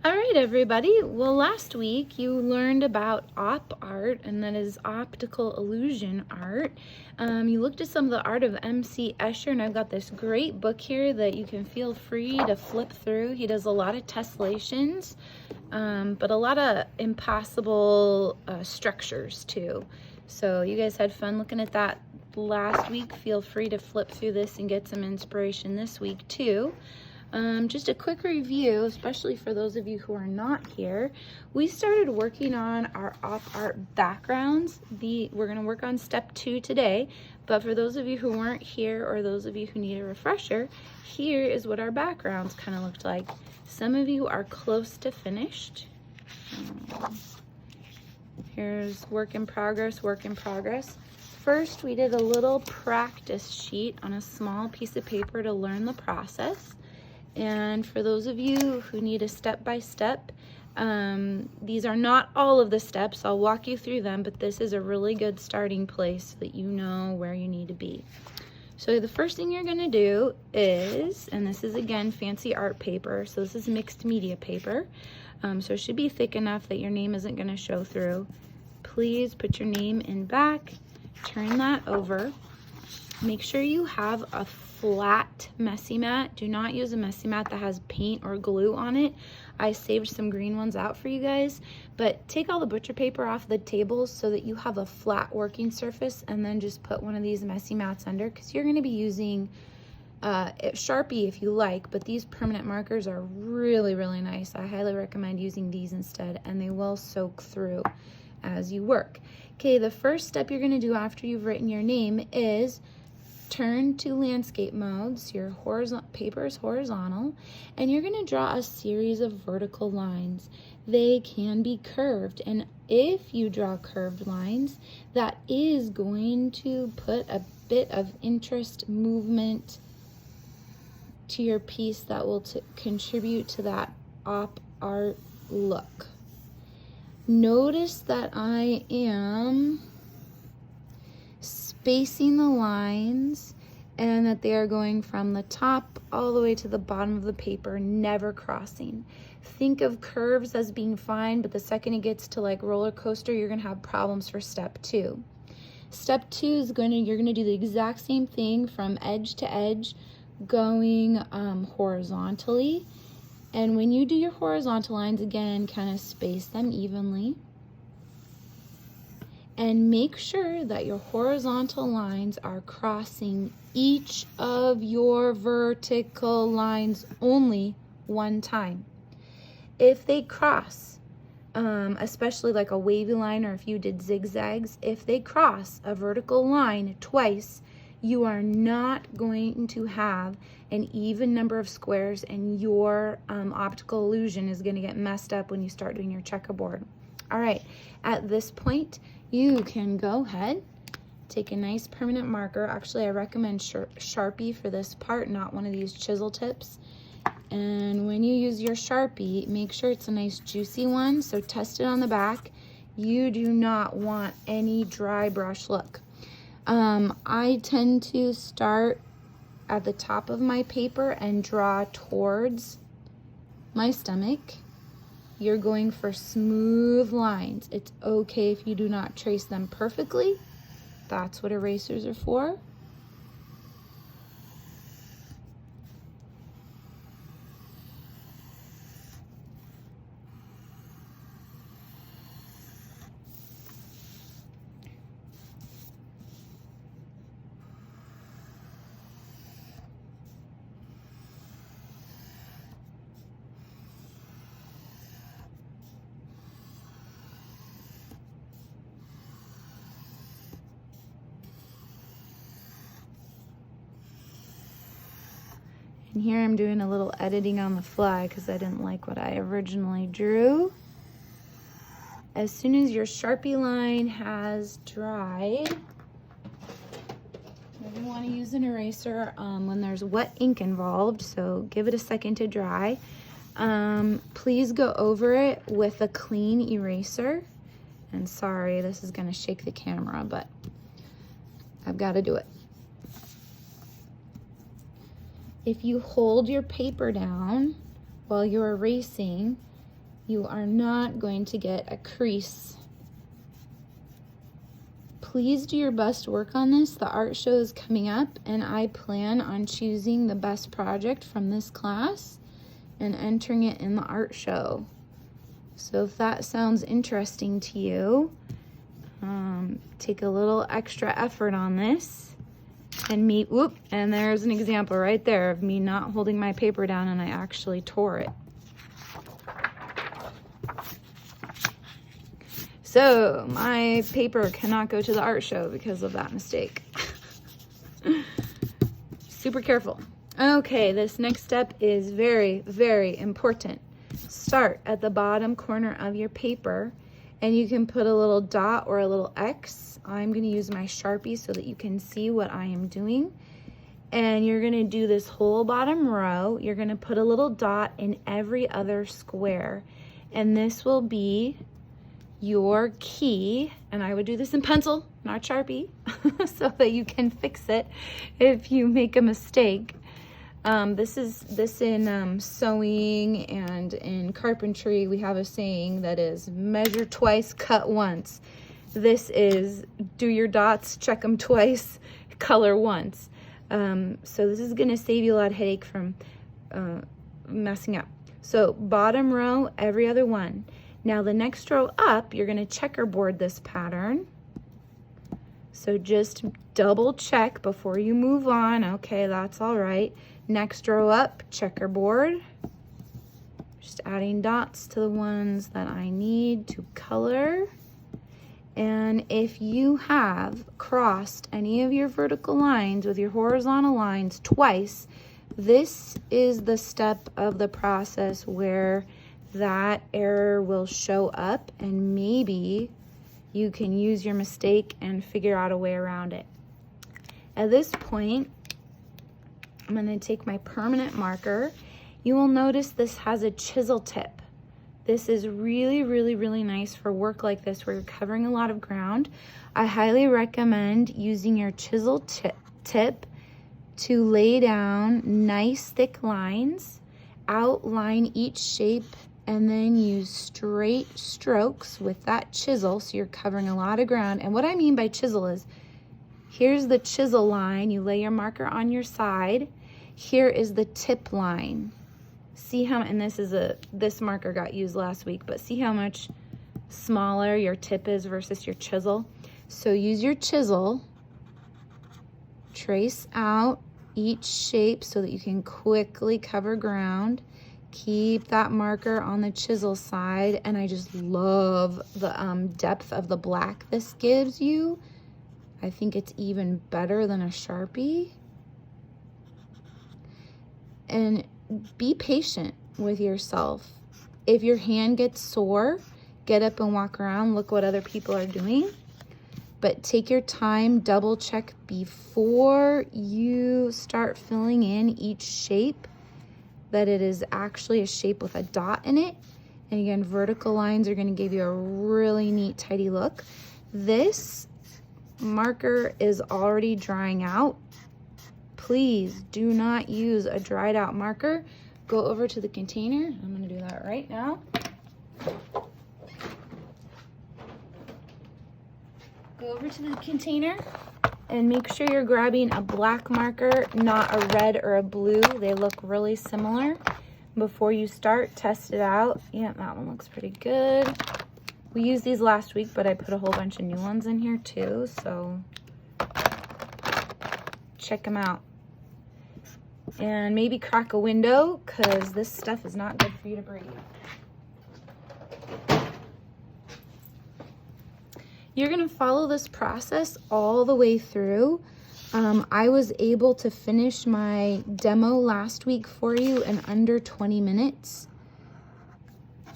All right, everybody. Well, last week you learned about op art, and that is optical illusion art. You looked at some of the art of M.C. Escher, and I've got this great book here that you can feel free to flip through. He does a lot of tessellations, but a lot of impossible structures too. So you guys had fun looking at that last week. Feel free to flip through this and get some inspiration this week too. Just a quick review, especially for those of you who are not here. We started working on our op art backgrounds. We're going to work on step 2 today, but for those of you who weren't here or those of you who need a refresher, here is what our backgrounds kind of looked like. Some of you are close to finished. Here's work in progress, work in progress. First, we did a little practice sheet on a small piece of paper to learn the process. And for those of you who need a step-by-step, these are not all of the steps. I'll walk you through them, but this is a really good starting place so that you know where you need to be. So the first thing you're going to do is, and this is again fancy art paper, so this is mixed media paper, so it should be thick enough that your name isn't going to show through. Please put your name in back, turn that over. Make sure you have a flat messy mat. Do not use a messy mat that has paint or glue on it. I saved some green ones out for you guys, but take all the butcher paper off the tables so that you have a flat working surface, and then just put one of these messy mats under, because you're going to be using Sharpie if you like, but these permanent markers are really, really nice. I highly recommend using these instead, and they will soak through as you work. Okay, the first step you're going to do after you've written your name is turn to landscape modes. Your paper is horizontal, and you're going to draw a series of vertical lines. They can be curved, and if you draw curved lines, that is going to put a bit of interest, movement to your piece that will contribute to that op art look. Notice that I am spacing the lines and that they are going from the top all the way to the bottom of the paper, never crossing. Think of curves as being fine, but the second it gets to like roller coaster, you're going to have problems for step 2. Step 2 is you're going to do the exact same thing from edge to edge, going horizontally. And when you do your horizontal lines, again, kind of space them evenly. And make sure that your horizontal lines are crossing each of your vertical lines only one time. If they cross, especially like a wavy line, or if you did zigzags, if they cross a vertical line twice, you are not going to have an even number of squares, and your optical illusion is going to get messed up when you start doing your checkerboard. All right, at this point, you can go ahead, take a nice permanent marker. Actually, I recommend Sharpie for this part, not one of these chisel tips. And when you use your Sharpie, make sure it's a nice juicy one, so test it on the back. You do not want any dry brush look. I tend to start at the top of my paper and draw towards my stomach. You're going for smooth lines. It's okay if you do not trace them perfectly. That's what erasers are for. And here I'm doing a little editing on the fly because I didn't like what I originally drew. As soon as your Sharpie line has dried, you're going to want to use an eraser when there's wet ink involved, so give it a second to dry. Please go over it with a clean eraser. And sorry, this is going to shake the camera, but I've got to do it. If you hold your paper down while you're erasing, you are not going to get a crease. Please do your best work on this. The art show is coming up, and I plan on choosing the best project from this class and entering it in the art show. So if that sounds interesting to you, take a little extra effort on this and and there's an example right there of me not holding my paper down and I actually tore it. So my paper cannot go to the art show because of that mistake. Super careful. Okay, this next step is very, very important. Start at the bottom corner of your paper, and you can put a little dot or a little X. I'm going to use my Sharpie so that you can see what I am doing. And you're going to do this whole bottom row. You're going to put a little dot in every other square. And this will be your key. And I would do this in pencil, not Sharpie, so that you can fix it if you make a mistake. This in sewing and in carpentry, we have a saying that is measure twice, cut once. This is do your dots, check them twice, color once. So this is going to save you a lot of headache from messing up. So bottom row, every other one. Now the next row up, you're going to checkerboard this pattern. So just double check before you move on. Okay, that's all right. Next row up, checkerboard. Just adding dots to the ones that I need to color. And if you have crossed any of your vertical lines with your horizontal lines twice, this is the step of the process where that error will show up, and maybe you can use your mistake and figure out a way around it. At this point, I'm going to take my permanent marker. You will notice this has a chisel tip. This is really, really, really nice for work like this where you're covering a lot of ground. I highly recommend using your chisel tip to lay down nice thick lines, outline each shape, and then use straight strokes with that chisel so you're covering a lot of ground. And what I mean by chisel is, here's the chisel line. You lay your marker on your side. Here is the tip line. See how, and this marker got used last week, but see how much smaller your tip is versus your chisel. So use your chisel, trace out each shape so that you can quickly cover ground. Keep that marker on the chisel side, and I just love the depth of the black this gives you. I think it's even better than a Sharpie. And be patient with yourself. If your hand gets sore, get up and walk around, look what other people are doing. But take your time, double check before you start filling in each shape that it is actually a shape with a dot in it. And again, vertical lines are going to give you a really neat, tidy look. This marker is already drying out. Please do not use a dried out marker. Go over to the container. I'm going to do that right now. Go over to the container and make sure you're grabbing a black marker, not a red or a blue. They look really similar. Before you start, test it out. Yeah, that one looks pretty good. We used these last week, but I put a whole bunch of new ones in here too, so check them out. And maybe crack a window, because this stuff is not good for you to breathe. You're going to follow this process all the way through. I was able to finish my demo last week for you in under 20 minutes.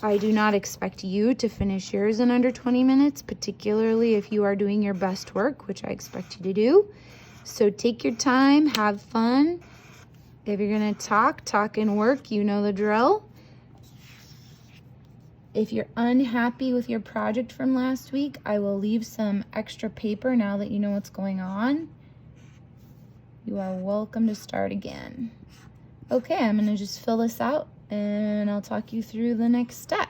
I do not expect you to finish yours in under 20 minutes, particularly if you are doing your best work, which I expect you to do. So take your time, have fun. If you're going to talk and work, you know the drill. If you're unhappy with your project from last week, I will leave some extra paper now that you know what's going on. You are welcome to start again. Okay, I'm going to just fill this out and I'll talk you through the next step.